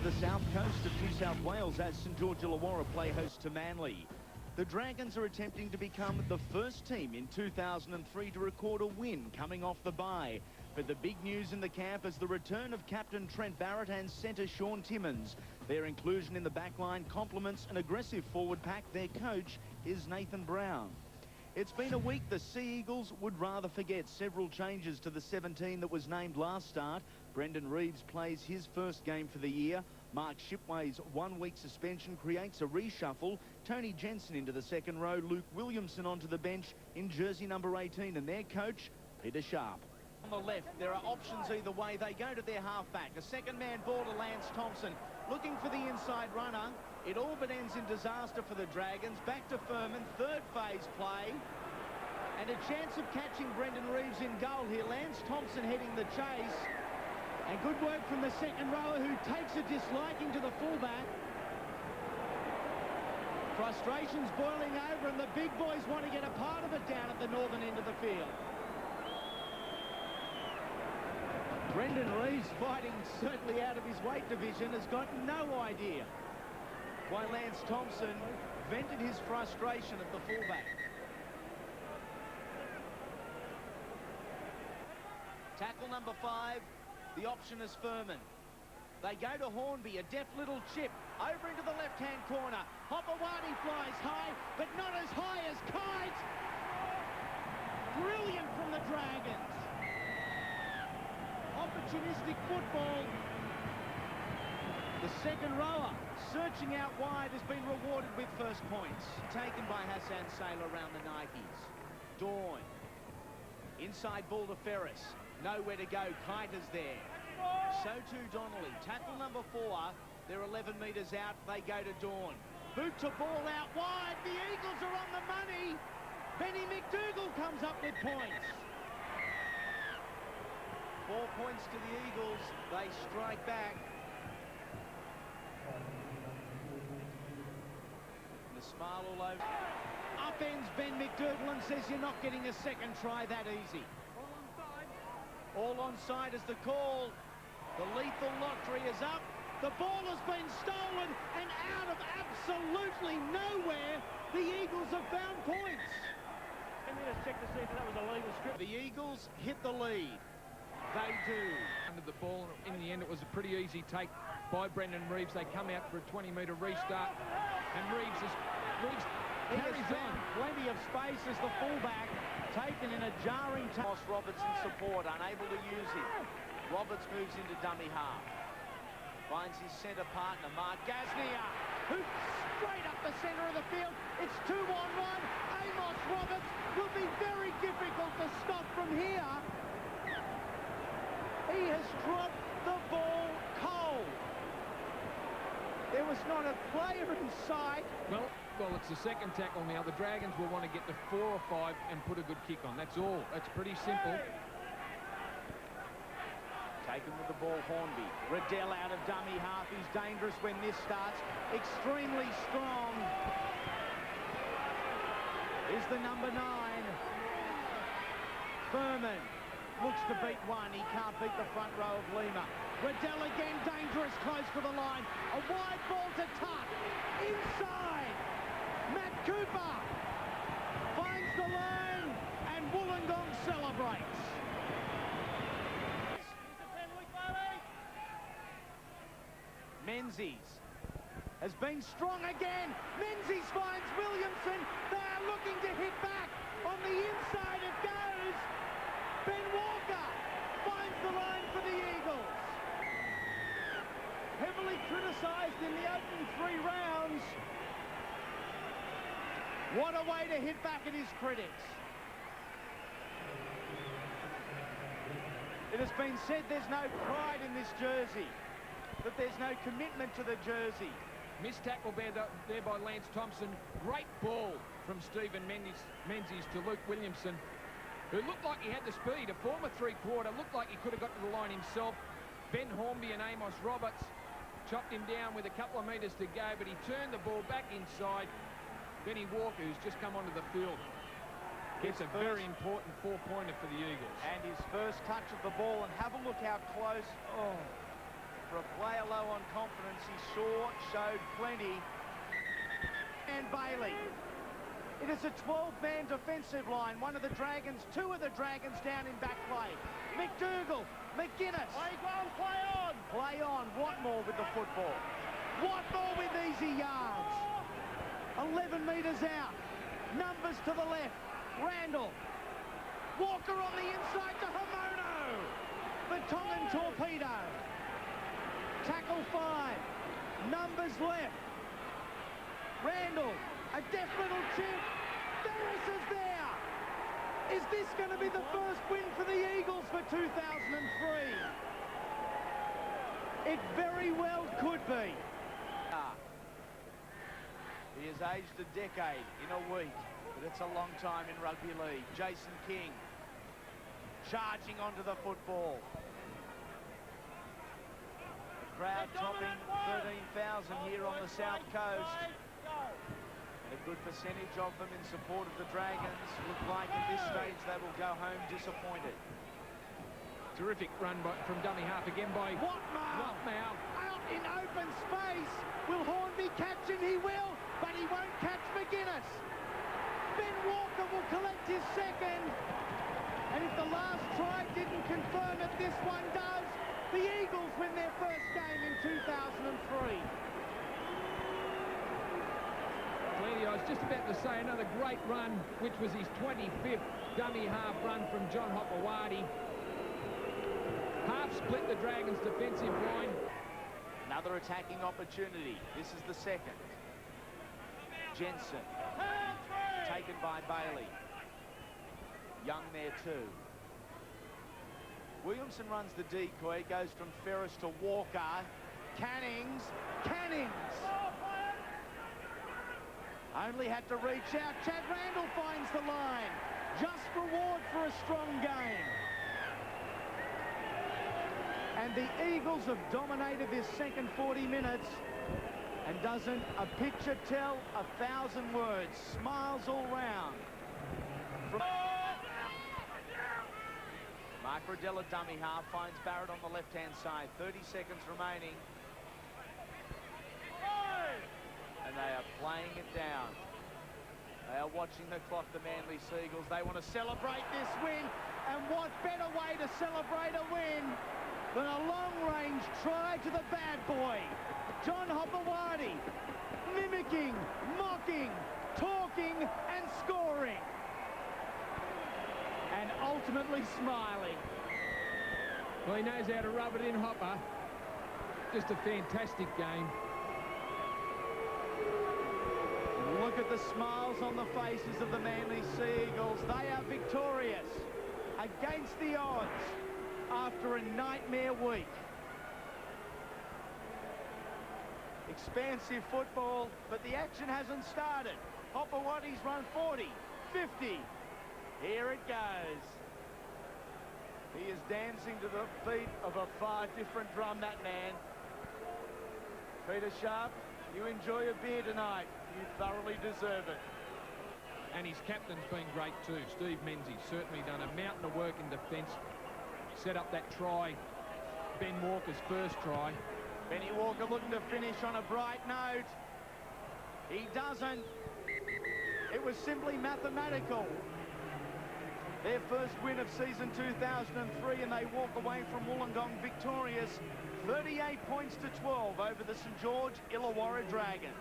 the south coast of New South Wales as St George Illawarra play host to Manly. The Dragons are attempting to become the first team in 2003 to record a win coming off the bye. But the big news in the camp is the return of captain Trent Barrett and centre Shaun Timmins. Their inclusion in the backline complements an aggressive forward pack. Their coach is Nathan Brown. It's been a week the Sea Eagles would rather forget. Several changes to the 17 that was named last start. Brendan Reeves plays his first game for the year. Mark Shipway's 1 week suspension creates a reshuffle. Tony Jensen into the second row. Luke Williamson onto the bench in jersey number 18. And their coach, Peter Sharp. On the left, there are options either way. They go to their halfback. A second-man ball to Lance Thompson. Looking for the inside runner. It all but ends in disaster for the Dragons. Back to Furman, third phase play. And a chance of catching Brendan Reeves in goal here. Lance Thompson heading the chase. And good work from the second rower who takes a disliking to the fullback. Frustration's boiling over and the big boys want to get a part of it down at the northern end of the field. Brendan Reeves, fighting certainly out of his weight division, has got no idea why Lance Thompson vented his frustration at the fullback. Tackle number 5, the option is Furman. They go to Hornby, a deft little chip, over into the left-hand corner. Hopewadi flies high, but not as high as Kite. Brilliant from the Dragons. Opportunistic football. The second rower, searching out wide, has been rewarded with first points. Taken by Hassan Sailor around the Nikes. Dawn. Inside ball to Ferris. Nowhere to go. Kite is there. So too Donnelly. Tackle number 4. They're 11 metres out. They go to Dawn. Boot to ball out wide. The Eagles are on the money. Benny McDougall comes up with points. 4 points to the Eagles. They strike back. The smile all over. Upends Ben McDougall and says you're not getting a second try that easy. All onside is the call. The lethal lottery is up. The ball has been stolen, and out of absolutely nowhere, the Eagles have found points. Let me just check to see if that was a legal strip. The Eagles hit the lead. They do. Under the ball, in the end, it was a pretty easy take by Brendan Reeves. They come out for a 20-metre restart, and Reeves carries on. Plenty of space as the fullback, taken in a jarring toss. Robertson support, unable to use him. Roberts moves into dummy half. Finds his centre partner, Mark Gasnier, hoops straight up the centre of the field. It's 2-on-1. Amos Roberts will be very difficult to stop from here. He has dropped the ball cold. There was not a player in sight. Well, it's the second tackle now. The Dragons will want to get to 4 or 5 and put a good kick on. That's all. That's pretty simple. Taken with the ball, Hornby. Riddell out of dummy half. He's dangerous when this starts. Extremely strong is the number 9. Furman looks to beat one. He can't beat the front row of Lima. Riddell again, dangerous, close to the line. A wide ball to Tuck. Inside. Matt Cooper finds the line, and Wollongong celebrates. Menzies has been strong again. Menzies finds Williamson. They are looking to hit back. On the inside it goes. Ben Walker finds the line for the Eagles. Heavily criticised in the opening 3 rounds. What a way to hit back at his critics. It has been said there's no pride in this jersey, that there's no commitment to the jersey. Missed tackle there by Lance Thompson. Great ball from Stephen Menzies to Luke Williamson, who looked like he had the speed. A former three-quarter, looked like he could have got to the line himself. Ben Hornby and Amos Roberts chopped him down with a couple of metres to go, but he turned the ball back inside. Benny Walker, who's just come onto the field, gets a very important 4-pointer for the Eagles. And his first touch of the ball, and have a look how close, for a player low on confidence. He sure showed plenty. And Bailey. It is a 12-man defensive line. One of the Dragons, two of the Dragons down in back play. McDougall, McGuinness. Play on, play on. Play on. Watmore with the football. Watmore with easy yards. 11 metres out. Numbers to the left. Randall. Walker on the inside to Hamono. The Tongan torpedo. Tackle 5. Numbers left. Randall. A deft little chip. Ferris is there. Is this going to be the first win for the Eagles for 2003? It very well could be. He has aged a decade in a week, but it's a long time in rugby league. Jason King charging onto the football. The crowd topping 13,000 here on the south coast. And a good percentage of them in support of the Dragons. Look like at this stage they will go home disappointed. Terrific run from dummy half again by Watmore. Out in open space. Will Hornby catch him? He will, but he won't catch McGuinness. Ben Walker will collect his second. And if the last try didn't confirm it, this one does. The Eagles win their first game in 2003. I was just about to say another great run, which was his 25th dummy half run from John Hopewadi. Half split the Dragons' defensive line. Another attacking opportunity. This is the second. Jensen. Taken by Bailey. Young there too. Williamson runs the decoy. Goes from Ferris to Walker. Cannings. Only had to reach out. Chad Randall finds the line. Just reward for a strong game. And the Eagles have dominated this second 40 minutes. And doesn't a picture tell 1,000 words? Smiles all round. Mark Riddell, dummy half, finds Barrett on the left-hand side. 30 seconds remaining. And they are playing it down. They are watching the clock, the Manly Seagulls. They want to celebrate this win. And what better way to celebrate a win than a long-range try to the bad boy. John Hopewadi, mimicking, mocking, talking and scoring. And ultimately smiling. Well, he knows how to rub it in, Hopper. Just a fantastic game. Look at the smiles on the faces of the Manly Seagulls. They are victorious against the odds after a nightmare week. Expansive football, but the action hasn't started. Hopewadi's run 40, 50. Here it goes. He is dancing to the beat of a far different drum, that man. Peter Sharp, you enjoy a beer tonight. You thoroughly deserve it. And his captain's been great too. Steve Menzies certainly done a mountain of work in defence. Set up that try, Ben Walker's first try. Benny Walker looking to finish on a bright note. He doesn't. It was simply mathematical. Their first win of season 2003, and they walk away from Wollongong victorious, 38 points to 12 over the St George Illawarra Dragons.